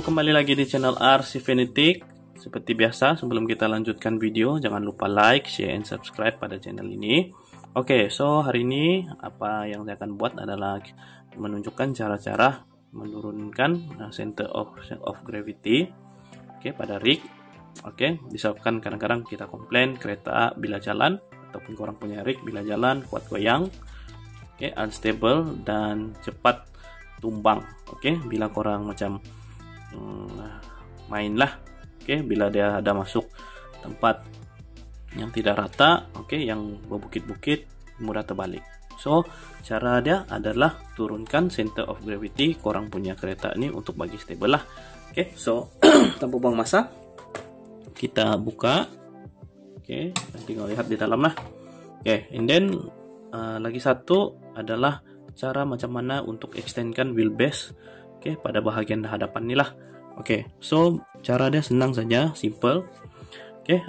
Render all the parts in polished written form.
kembali lagi di channel RC Fanatic. Seperti biasa, sebelum kita lanjutkan video, jangan lupa like, share, and subscribe pada channel ini. Oke, so hari ini apa yang saya akan buat adalah menunjukkan cara-cara menurunkan center of gravity pada rig. Disebabkan kadang-kadang kita komplain kereta bila jalan ataupun orang punya rig bila jalan kuat goyang, unstable dan cepat tumbang. Bila korang macam main lah, bila dia ada masuk tempat yang tidak rata, yang berbukit-bukit, mudah terbalik. So cara dia adalah turunkan center of gravity korang punya kereta ini untuk bagi stable lah. So tanpa buang masa, kita buka. Tinggal lihat di dalam lah. And then lagi satu adalah cara macam mana untuk extendkan wheelbase pada bahagian hadapan ni lah. So cara dia senang saja, simple.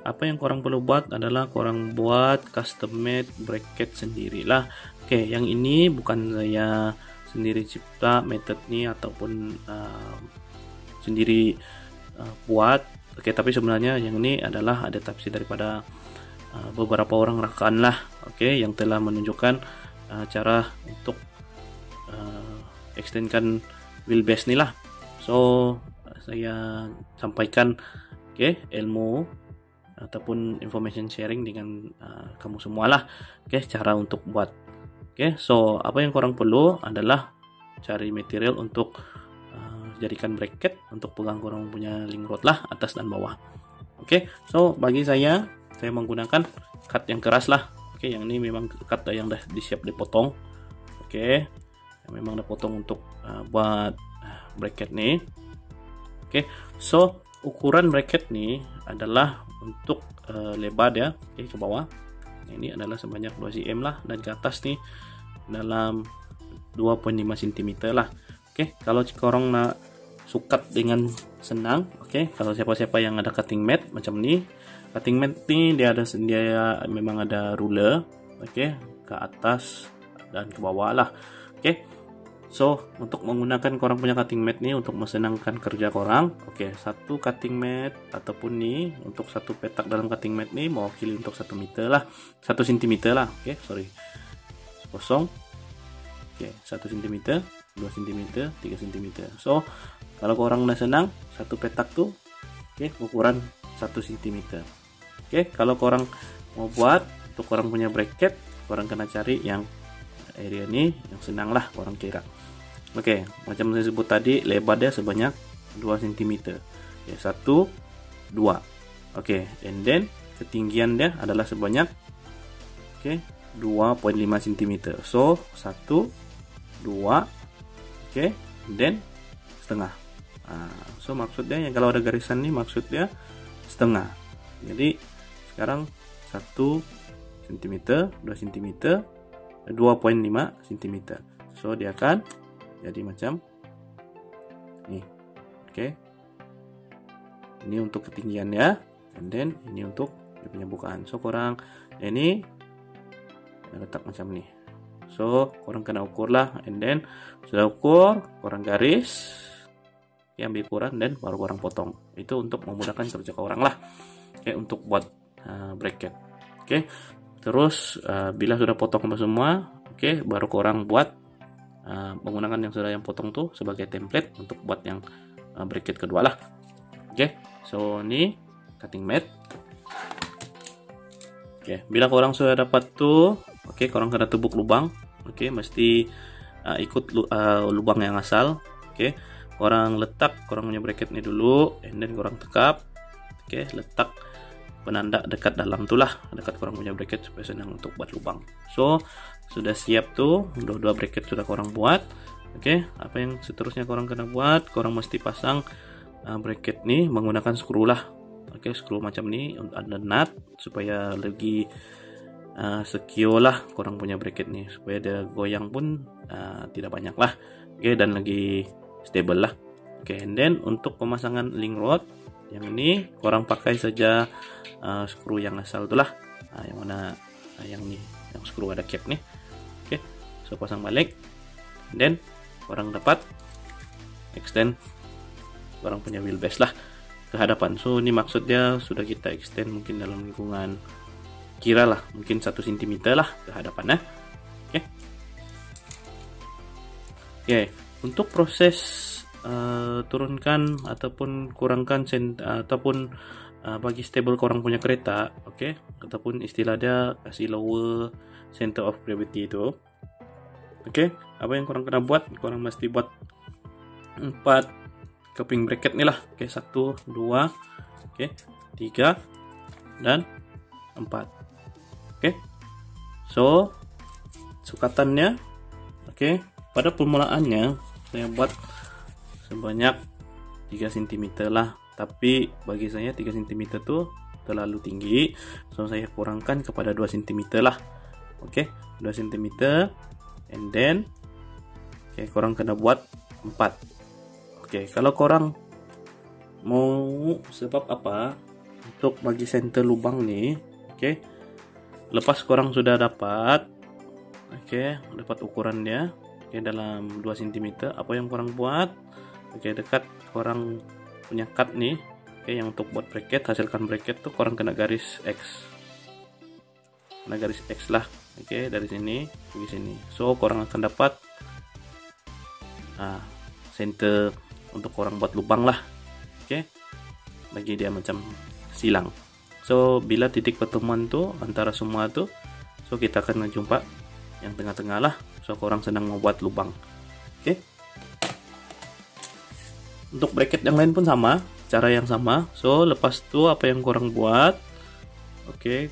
Apa yang korang perlu buat adalah korang buat custom made bracket sendirilah. Yang ini bukan saya sendiri cipta method ni ataupun sendiri buat. Tapi sebenarnya yang ini adalah adaptasi daripada beberapa orang rakan lah. Yang telah menunjukkan cara untuk extendkan wheelbase ni lah. So saya sampaikan ilmu ataupun information sharing dengan kamu semua lah. Cara untuk buat. So apa yang korang perlu adalah cari material untuk jadikan bracket untuk pegang korang punya link rod lah, atas dan bawah. So bagi saya menggunakan cut yang keras lah. Yang ini memang cut yang dah disiap dipotong. Yang memang dah potong untuk buat bracket ni. So ukuran bracket ni adalah untuk lebar dia ke bawah. Ini adalah sebanyak 2 cm lah, dan ke atas ni dalam 2.5 cm lah. Kalau korang nak sukat dengan senang, kalau siapa-siapa yang ada cutting mat macam ni, cutting mat ni dia memang ada ruler, ke atas dan ke bawah lah. So untuk menggunakan korang punya cutting mat ni untuk mensenangkan kerja korang, satu cutting mat ataupun ni untuk satu petak dalam cutting mat ni mewakili untuk 1 meter lah, 1 cm lah. Kosong. 1 cm, 2 cm, 3 cm. So kalau korang dah senang, satu petak tu ukuran 1 cm. Kalau korang mau buat untuk korang punya bracket, korang kena cari yang area ni yang senang lah korang kira. Macam saya sebut tadi, lebar dia sebanyak 2 cm. 1, 2. And then ketinggian dia adalah sebanyak 2.5 cm. So 1, 2, then setengah. So maksudnya yang kalau ada garisan ni maksud dia setengah. Jadi sekarang 1 cm, 2 cm, 2.5 cm. So dia akan jadi macam ni. Ini untuk ketinggian ya, and then ini untuk dia punya bukaan. So korang ini letak macam ni. So korang kena ukur lah, and then sudah ukur korang garis, ambil ukuran dan baru korang potong. Itu untuk memudahkan kerja korang lah, untuk buat bracket. Terus bila sudah potong semua, baru korang buat menggunakan yang sudah yang potong tuh sebagai template untuk buat yang bracket kedua lah. So ini cutting mat. Bila korang sudah dapat tuh, korang kena tebuk lubang. Mesti ikut lubang yang asal. Korang letak korang punya bracket ni dulu, and then korang tekap. Letak penanda dekat dalam tu lah, dekat korang punya bracket supaya senang untuk buat lubang. So sudah siap tuh, dua bracket sudah korang buat. Apa yang seterusnya korang kena buat, korang mesti pasang bracket ni menggunakan skru lah. Skru macam ni, ada nut supaya lagi secure lah korang punya bracket ni, supaya dia goyang pun tidak banyak lah. Dan lagi stable lah. And then untuk pemasangan link rod yang ini korang pakai saja skru yang asal tu lah. Yang mana yang ni, yang skru ada cap ni. So pasang balik, then korang dapat extend korang punya wheelbase lah ke hadapan. So ini maksudnya sudah kita extend mungkin dalam lingkungan kira lah mungkin 1 cm lah ke hadapan. Oke, untuk proses turunkan ataupun kurangkan ataupun bagi stable korang punya kereta, ataupun istilah dia kasih lower center of gravity itu. Apa yang korang kena buat? Korang mesti buat 4 keping bracket ni lah. 1, 2, 3 dan 4. So sukatannya, pada permulaannya saya buat sebanyak 3 cm lah, tapi bagi saya 3 cm tu terlalu tinggi, so saya kurangkan kepada 2 cm lah. 2 cm, and then korang kena buat 4. Kalau korang mau sebab apa untuk bagi center lubang ni, lepas korang sudah dapat dapat ukuran dia dalam 2 cm, apa yang korang buat, dekat korang punya cut ni, yang untuk buat bracket, hasilkan bracket tu korang kena garis X, lah, dari sini pergi sini. So korang akan dapat center untuk korang buat lubang lah. Bagi dia macam silang. So bila titik pertemuan tu antara semua tu, so kita akan jumpa yang tengah-tengah lah. So korang sedang membuat lubang. Untuk bracket yang lain pun sama, cara yang sama. So lepas tu apa yang korang buat,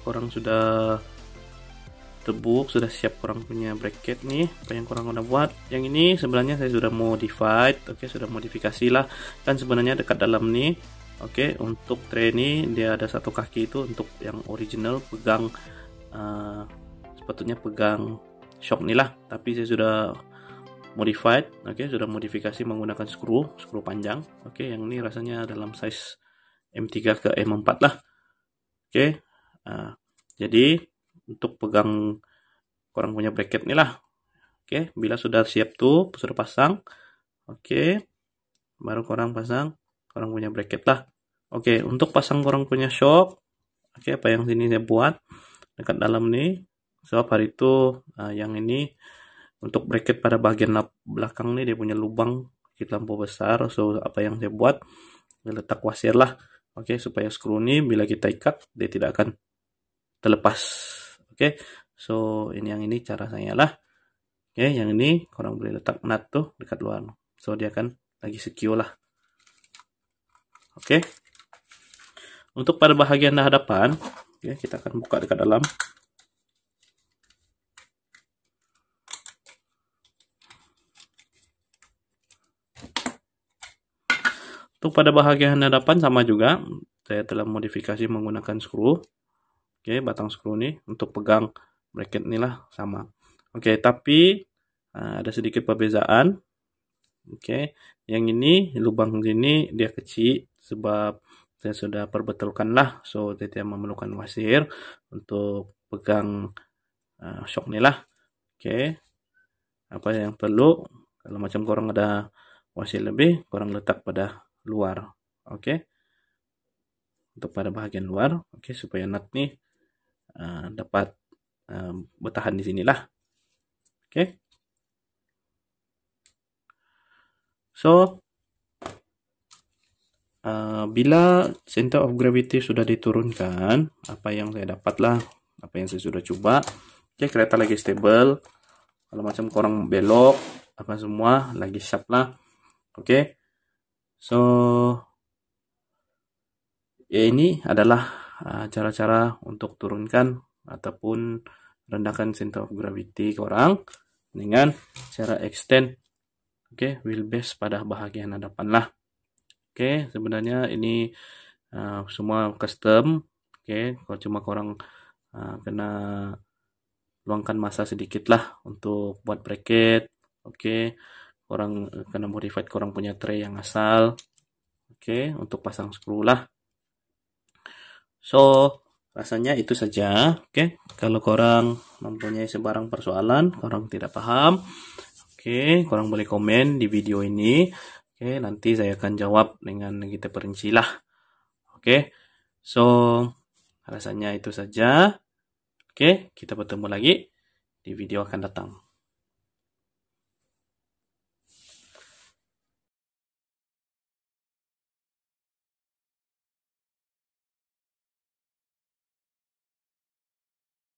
korang sudah tebuk, sudah siap korang punya bracket nih. Apa yang korang udah buat, yang ini sebenarnya saya sudah modified, sudah modifikasi lah. Kan sebenarnya dekat dalam nih, untuk tray ini dia ada 1 kaki itu untuk yang original pegang, sepatutnya pegang shock nih lah, tapi saya sudah modified, sudah modifikasi menggunakan skru panjang. Yang ini rasanya dalam size M3 ke M4 lah. Jadi untuk pegang korang punya bracket nih lah. Bila sudah siap tuh, sudah pasang, baru korang pasang korang punya bracket lah. Untuk pasang korang punya shock, apa yang sini saya buat dekat dalam nih. So hari itu yang ini untuk bracket pada bagian belakang nih, dia punya lubang sedikit lampu besar. So apa yang saya buat, saya letak wasir lah, supaya skru ini bila kita ikat dia tidak akan terlepas. So ini yang ini cara saya lah. Yang ini korang boleh letak nut tuh dekat luar, so dia akan lagi secure lah. Untuk pada bahagian hadapan, kita akan buka dekat dalam. Untuk pada bahagian hadapan sama juga, saya telah modifikasi menggunakan skru. Batang skru nih untuk pegang bracket ini lah sama. Tapi ada sedikit perbezaan. Yang ini lubang sini dia kecil sebab saya sudah perbetulkan lah. So saya tidak memerlukan wasir untuk pegang shock nih lah. Apa yang perlu, kalau macam korang ada wasir lebih, korang letak pada luar. Untuk pada bahagian luar, supaya nut nih dapat bertahan di sinilah. So bila center of gravity sudah diturunkan, apa yang saya dapat lah, apa yang saya sudah coba, kereta lagi stable. Kalau macam korang belok apa semua lagi sharp lah. So ini adalah cara-cara untuk turunkan ataupun rendahkan center of gravity korang dengan cara extend wheelbase pada bahagian hadapan lah. Sebenarnya ini semua custom. Kalau cuma korang kena luangkan masa sedikit lah untuk buat bracket. Korang kena modify korang punya tray yang asal. Untuk pasang skru lah. So rasanya itu saja. Kalau korang mempunyai sebarang persoalan, korang tidak paham, korang boleh komen di video ini. Oke, nanti saya akan jawab dengan kita perinci lah. Oke, so rasanya itu saja. Oke, kita bertemu lagi di video akan datang.